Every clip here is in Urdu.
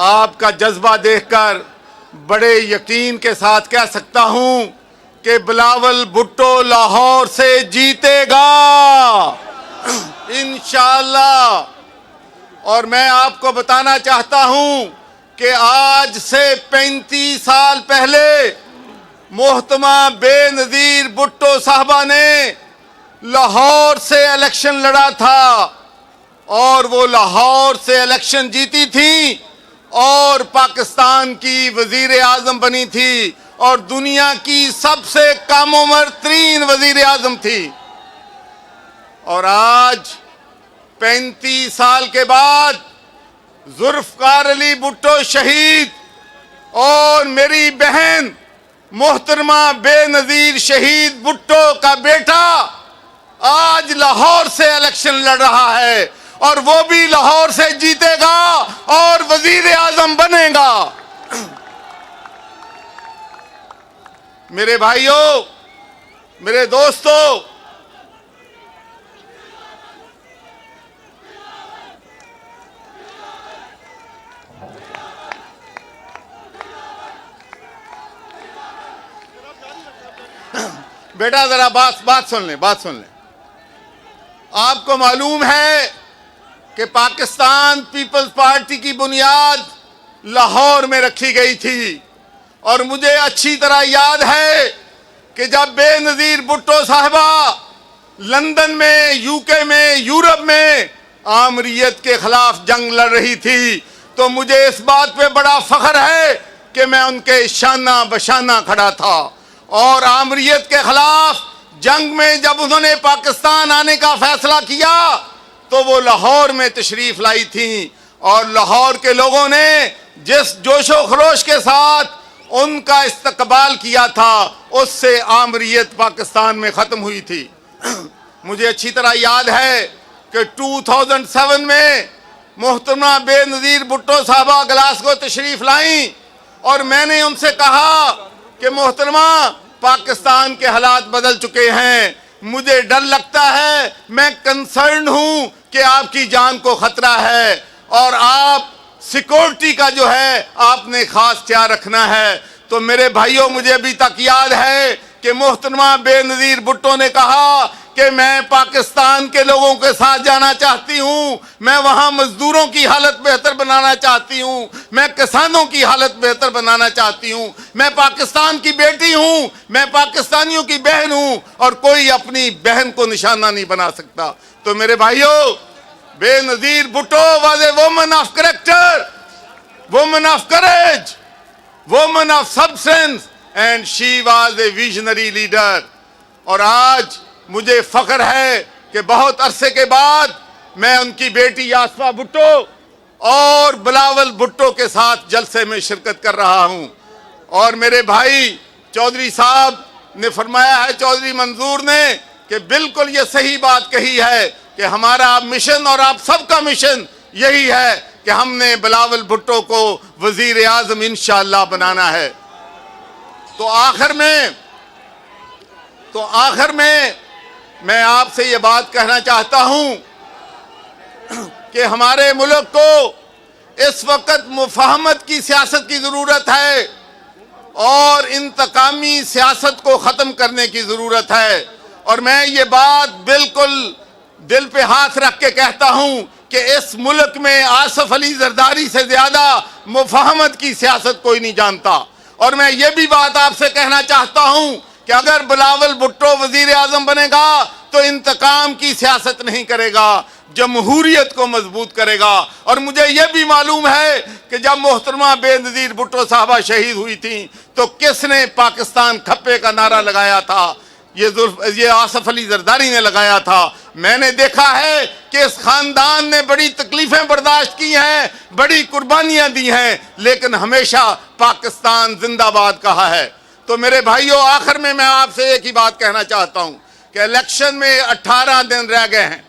آپ کا جذبہ دیکھ کر بڑے یقین کے ساتھ کہہ سکتا ہوں کہ بلاول بھٹو لاہور سے جیتے گا انشاءاللہ۔ اور میں آپ کو بتانا چاہتا ہوں کہ آج سے 35 سال پہلے محترمہ بے نظیر بھٹو صاحبہ نے لاہور سے الیکشن لڑا تھا اور وہ لاہور سے الیکشن جیتی تھی اور پاکستان کی وزیر اعظم بنی تھی اور دنیا کی سب سے کم عمر ترین وزیر اعظم تھی۔ اور آج 35 سال کے بعد ذوالفقار علی بھٹو شہید اور میری بہن محترمہ بے نظیر شہید بھٹو کا بیٹا آج لاہور سے الیکشن لڑ رہا ہے اور وہ بھی لاہور سے جیتے گا اور وزیر اعظم بنے گا۔ میرے بھائیوں، میرے دوستو، بیٹا ذرا بات سن لیں۔ آپ کو معلوم ہے کہ پاکستان پیپلز پارٹی کی بنیاد لاہور میں رکھی گئی تھی اور مجھے اچھی طرح یاد ہے کہ جب بے نظیر بھٹو صاحبہ لندن میں، UK میں، یورپ میں آمریت کے خلاف جنگ لڑ رہی تھی تو مجھے اس بات پہ بڑا فخر ہے کہ میں ان کے شانہ بشانہ کھڑا تھا۔ اور آمریت کے خلاف جنگ میں جب انہوں نے پاکستان آنے کا فیصلہ کیا تو وہ لاہور میں تشریف لائی تھیں اور لاہور کے لوگوں نے جس جوش و خروش کے ساتھ ان کا استقبال کیا تھا اس سے آمریت پاکستان میں ختم ہوئی تھی۔ مجھے اچھی طرح یاد ہے کہ 2007 میں محترمہ بے نظیر بھٹو صاحبہ گلاسگو تشریف لائیں اور میں نے ان سے کہا کہ محترمہ پاکستان کے حالات بدل چکے ہیں، مجھے ڈر لگتا ہے، میں کنسرن ہوں کہ آپ کی جان کو خطرہ ہے اور آپ سیکورٹی کا جو ہے آپ نے خاص خیال رکھنا ہے۔ تو میرے بھائیوں، مجھے ابھی تک یاد ہے کہ محترمہ بے نظیر بھٹو نے کہا کہ میں پاکستان کے لوگوں کے ساتھ جانا چاہتی ہوں، میں وہاں مزدوروں کی حالت بہتر بنانا چاہتی ہوں، میں کسانوں کی حالت بہتر بنانا چاہتی ہوں، میں پاکستان کی بیٹی ہوں، میں پاکستانیوں کی بہن ہوں اور کوئی اپنی بہن کو نشانہ نہیں بنا سکتا۔ تو میرے بھائیوں، بے نظیر Bhutto was a woman of character, woman of courage, woman of substance and she was a visionary leader۔ اور آج مجھے فخر ہے کہ بہت عرصے کے بعد میں ان کی بیٹی آصفہ بھٹو اور بلاول بھٹو کے ساتھ جلسے میں شرکت کر رہا ہوں۔ اور میرے بھائی چودھری صاحب نے فرمایا ہے، چودھری منظور نے، کہ بالکل یہ صحیح بات کہی ہے کہ ہمارا مشن اور آپ سب کا مشن یہی ہے کہ ہم نے بلاول بھٹو کو وزیر اعظم انشاءاللہ بنانا ہے۔ تو آخر میں آپ سے یہ بات کہنا چاہتا ہوں کہ ہمارے ملک کو اس وقت مفاہمت کی سیاست کی ضرورت ہے اور انتقامی سیاست کو ختم کرنے کی ضرورت ہے۔ اور میں یہ بات بالکل دل پہ ہاتھ رکھ کے کہتا ہوں کہ اس ملک میں آصف علی زرداری سے زیادہ مفاہمت کی سیاست کوئی نہیں جانتا۔ اور میں یہ بھی بات آپ سے کہنا چاہتا ہوں کہ اگر بلاول بھٹو وزیر اعظم بنے گا تو انتقام کی سیاست نہیں کرے گا، جمہوریت کو مضبوط کرے گا۔ اور مجھے یہ بھی معلوم ہے کہ جب محترمہ بے نظیر بھٹو صاحبہ شہید ہوئی تھیں تو کس نے پاکستان کھپے کا نعرہ لگایا تھا؟ یہ آصف علی زرداری نے لگایا تھا۔ میں نے دیکھا ہے کہ اس خاندان نے بڑی تکلیفیں برداشت کی ہیں، بڑی قربانیاں دی ہیں، لیکن ہمیشہ پاکستان زندہ باد کہا ہے۔ تو میرے بھائیوں، آخر میں آپ سے ایک ہی بات کہنا چاہتا ہوں کہ الیکشن میں 18 دن رہ گئے ہیں۔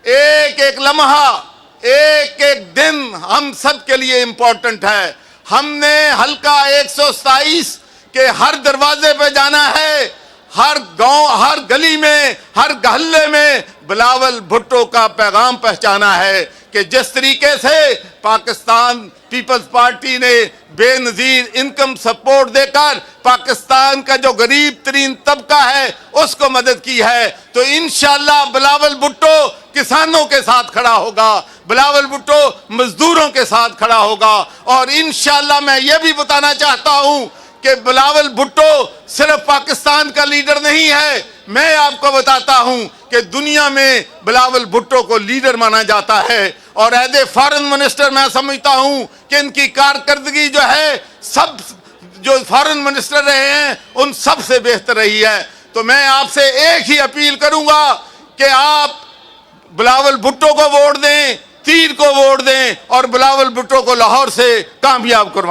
ایک ایک لمحہ، ایک ایک دن ہم سب کے لیے امپورٹنٹ ہے۔ ہم نے حلقہ 127 کے ہر دروازے پہ جانا ہے، ہر گاؤں، ہر گلی میں، ہر گہلے میں بلاول بھٹو کا پیغام پہنچانا ہے کہ جس طریقے سے پاکستان پیپلز پارٹی نے بے نظیر انکم سپورٹ دے کر پاکستان کا جو غریب ترین طبقہ ہے اس کو مدد کی ہے، تو انشاءاللہ بلاول بھٹو کسانوں کے ساتھ کھڑا ہوگا، بلاول بھٹو مزدوروں کے ساتھ کھڑا ہوگا، اور انشاءاللہ میں یہ بھی بتانا چاہتا ہوں کہ بلاول بھٹو صرف پاکستان کا لیڈر نہیں ہے، میں آپ کو بتاتا ہوں کہ دنیا میں بلاول بھٹو کو لیڈر مانا جاتا ہے، اور ایز اے فارن منسٹر میں سمجھتا ہوں کہ ان کی کارکردگی جو ہے سب جو فارن منسٹر رہے ہیں ان سب سے بہتر رہی ہے۔ تو میں آپ سے ایک ہی اپیل کروں گا کہ آپ بلاول بھٹو کو ووٹ دیں، تیر کو ووٹ دیں، اور بلاول بھٹو کو لاہور سے کامیاب کروائیں۔